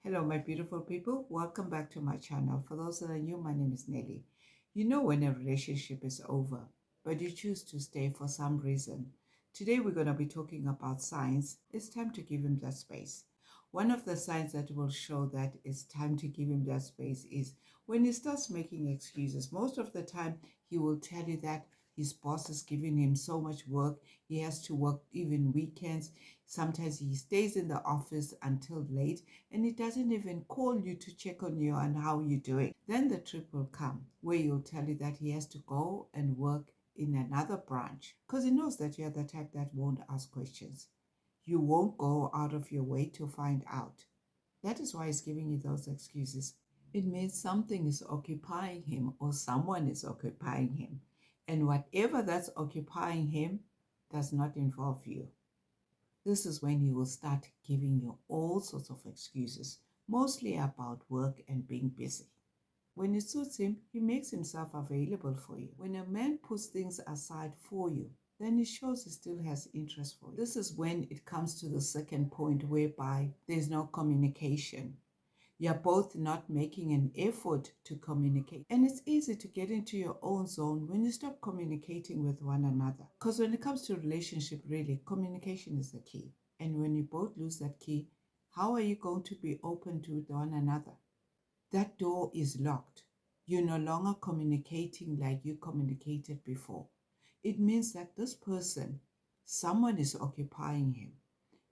Hello, my beautiful people. Welcome back to my channel. For those that are new, my name is Nelly. You know when a relationship is over, but you choose to stay for some reason. Today, we're going to be talking about signs. It's time to give him that space. One of the signs that will show that it's time to give him that space is when he starts making excuses. Most of the time, he will tell you that his boss is giving him so much work. He has to work even weekends. Sometimes he stays in the office until late and he doesn't even call you to check on you and how you're doing. Then the trip will come where he'll tell you that he has to go and work in another branch because he knows that you're the type that won't ask questions. You won't go out of your way to find out. That is why he's giving you those excuses. It means something is occupying him or someone is occupying him. And whatever that's occupying him does not involve you. This is when he will start giving you all sorts of excuses, mostly about work and being busy. When it suits him, he makes himself available for you. When a man puts things aside for you, then it shows he still has interest for you. This is when it comes to the second point whereby there's no communication. You're both not making an effort to communicate. And it's easy to get into your own zone when you stop communicating with one another. Because when it comes to relationship, really, communication is the key. And when you both lose that key, how are you going to be open to one another? That door is locked. You're no longer communicating like you communicated before. It means that this person, someone is occupying him.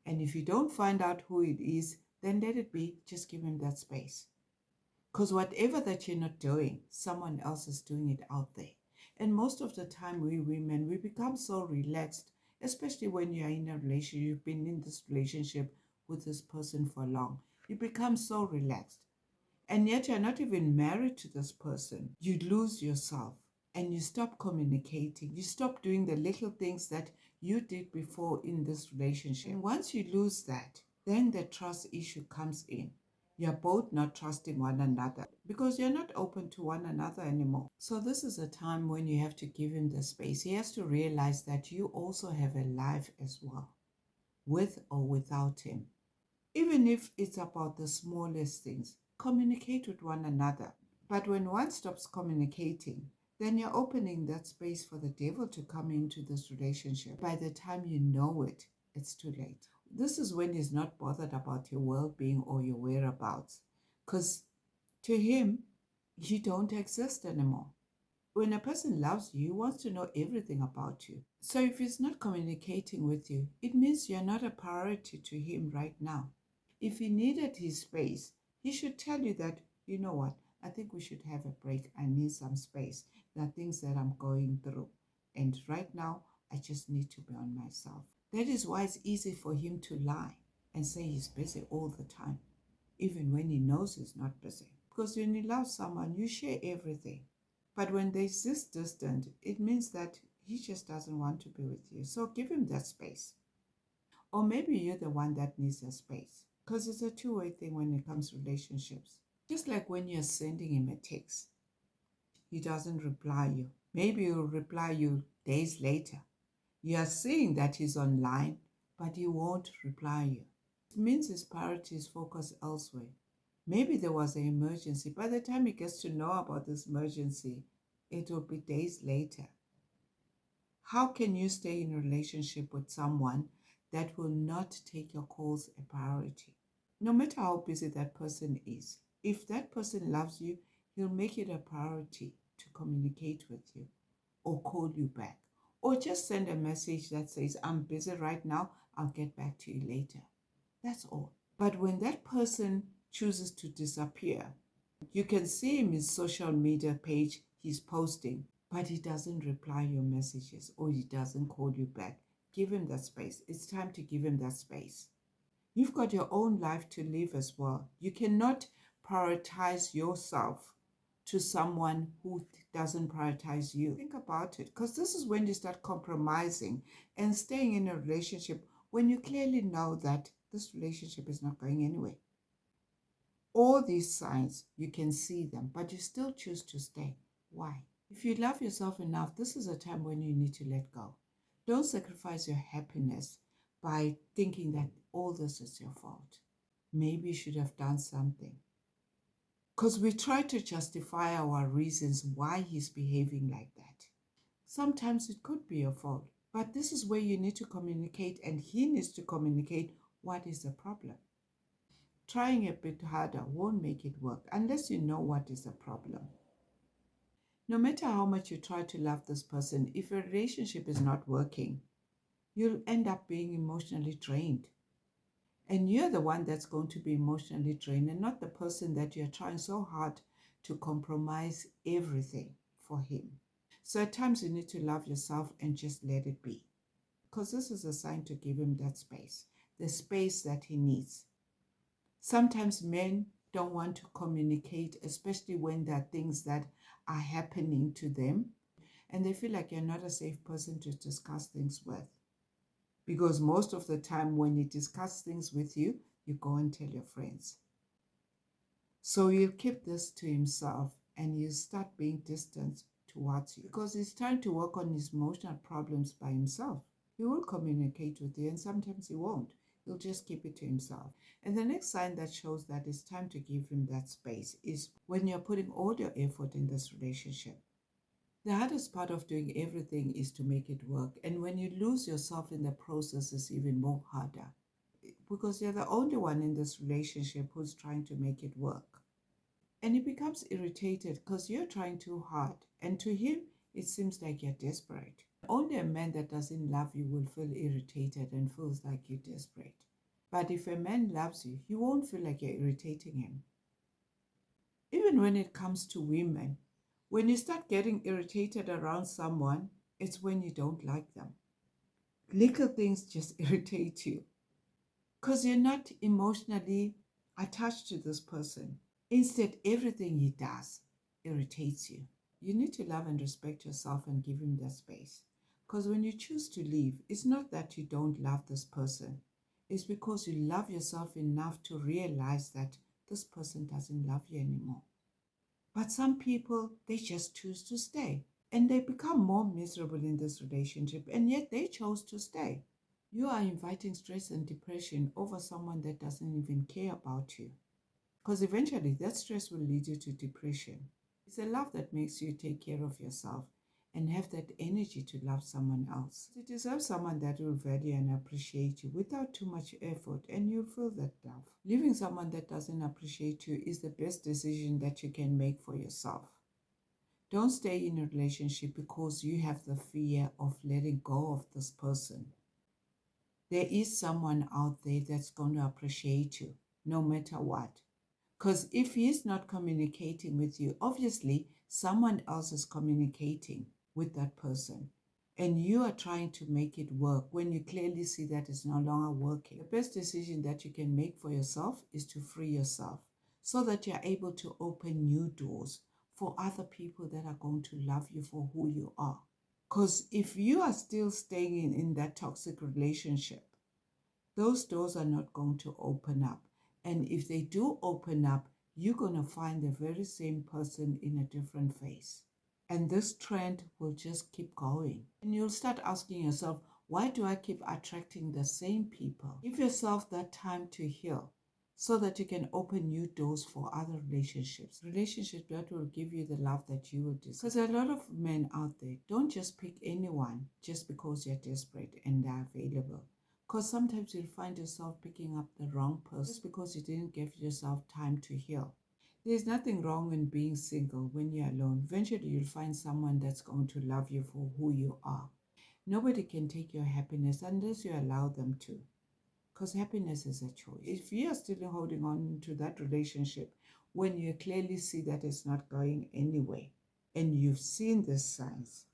And if you don't find out who it is, then let it be. Just give him that space. Because whatever that you're not doing, someone else is doing it out there. And most of the time, we women, we become so relaxed, especially when you're in a relationship, you've been in this relationship with this person for long. You become so relaxed. And yet you're not even married to this person. You lose yourself and you stop communicating. You stop doing the little things that you did before in this relationship. And once you lose that, then the trust issue comes in. You're both not trusting one another because you're not open to one another anymore. So this is a time when you have to give him the space. He has to realize that you also have a life as well, with or without him. Even if it's about the smallest things, communicate with one another. But when one stops communicating, then you're opening that space for the devil to come into this relationship. By the time you know it, it's too late. This is when he's not bothered about your well-being or your whereabouts, because to him, you don't exist anymore. When a person loves you, he wants to know everything about you. So if he's not communicating with you, it means you're not a priority to him right now. If he needed his space, he should tell you that, you know what, I think we should have a break. I need some space. There are things that I'm going through. And right now, I just need to be on myself. That is why it's easy for him to lie and say he's busy all the time, even when he knows he's not busy. Because when you love someone, you share everything. But when there's this distance, it means that he just doesn't want to be with you. So give him that space. Or maybe you're the one that needs a space. Because it's a two-way thing when it comes to relationships. Just like when you're sending him a text, he doesn't reply you. Maybe he'll reply you days later. You are seeing that he's online, but he won't reply you. It means his priorities focus elsewhere. Maybe there was an emergency. By the time he gets to know about this emergency, it will be days later. How can you stay in a relationship with someone that will not take your calls a priority? No matter how busy that person is, if that person loves you, he'll make it a priority to communicate with you or call you back or just send a message that says, I'm busy right now, I'll get back to you later. That's all. But when that person chooses to disappear, you can see him in his social media page, he's posting, but he doesn't reply your messages or he doesn't call you back. Give him that space. It's time to give him that space. You've got your own life to live as well. You cannot prioritize yourself to someone who doesn't prioritize you. Think about it, because this is when you start compromising and staying in a relationship when you clearly know that this relationship is not going anywhere. All these signs, you can see them, but you still choose to stay. Why? If you love yourself enough, this is a time when you need to let go. Don't sacrifice your happiness by thinking that all this is your fault. maybe you should have done something. Because we try to justify our reasons why he's behaving like that. Sometimes it could be your fault, but this is where you need to communicate, and he needs to communicate what is the problem. Trying a bit harder won't make it work unless you know what is the problem. No matter how much you try to love this person, if your relationship is not working, you'll end up being emotionally drained. And you're the one that's going to be emotionally drained and not the person that you're trying so hard to compromise everything for him. So at times you need to love yourself and just let it be. Because this is a sign to give him that space, the space that he needs. Sometimes men don't want to communicate, especially when there are things that are happening to them, and they feel like you're not a safe person to discuss things with. Because most of the time when he discusses things with you, you go and tell your friends. So he'll keep this to himself and he'll start being distant towards you because he's trying to work on his emotional problems by himself. He will communicate with you and sometimes he won't. He'll just keep it to himself. And the next sign that shows that it's time to give him that space is when you're putting all your effort in this relationship. The hardest part of doing everything is to make it work. And when you lose yourself in the process, it's even more harder because you're the only one in this relationship who's trying to make it work. And he becomes irritated because you're trying too hard. And to him, it seems like you're desperate. Only a man that doesn't love you will feel irritated and feels like you're desperate. But if a man loves you, he won't feel like you're irritating him. Even when it comes to women, when you start getting irritated around someone, it's when you don't like them. Little things just irritate you because you're not emotionally attached to this person. Instead, everything he does irritates you. You need to love and respect yourself and give him that space. Because when you choose to leave, it's not that you don't love this person. It's because you love yourself enough to realize that this person doesn't love you anymore. But some people, they just choose to stay. And they become more miserable in this relationship, and yet they chose to stay. You are inviting stress and depression over someone that doesn't even care about you. Because eventually that stress will lead you to depression. It's a love that makes you take care of yourself and have that energy to love someone else. You deserve someone that will value and appreciate you without too much effort, and you'll feel that love. Leaving someone that doesn't appreciate you is the best decision that you can make for yourself. Don't stay in a relationship because you have the fear of letting go of this person. There is someone out there that's going to appreciate you no matter what. Because if he's not communicating with you, obviously someone else is communicating with that person. And you are trying to make it work when you clearly see that it's no longer working. The best decision that you can make for yourself is to free yourself so that you're able to open new doors for other people that are going to love you for who you are. Because if you are still staying in that toxic relationship, those doors are not going to open up. And if they do open up, you're going to find the very same person in a different face. And this trend will just keep going. And you'll start asking yourself, why do I keep attracting the same people? Give yourself that time to heal so that you can open new doors for other relationships. Relationships that will give you the love that you will deserve. Because there are a lot of men out there. Don't just pick anyone just because you're desperate and they're available. Because sometimes you'll find yourself picking up the wrong person just because you didn't give yourself time to heal. There's nothing wrong in being single when you're alone. Eventually, you'll find someone that's going to love you for who you are. Nobody can take your happiness unless you allow them to. Because happiness is a choice. If you are still holding on to that relationship when you clearly see that it's not going anywhere and you've seen the signs,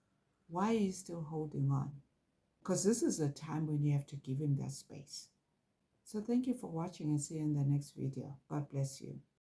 why are you still holding on? Because this is a time when you have to give him that space. So thank you for watching and see you in the next video. God bless you.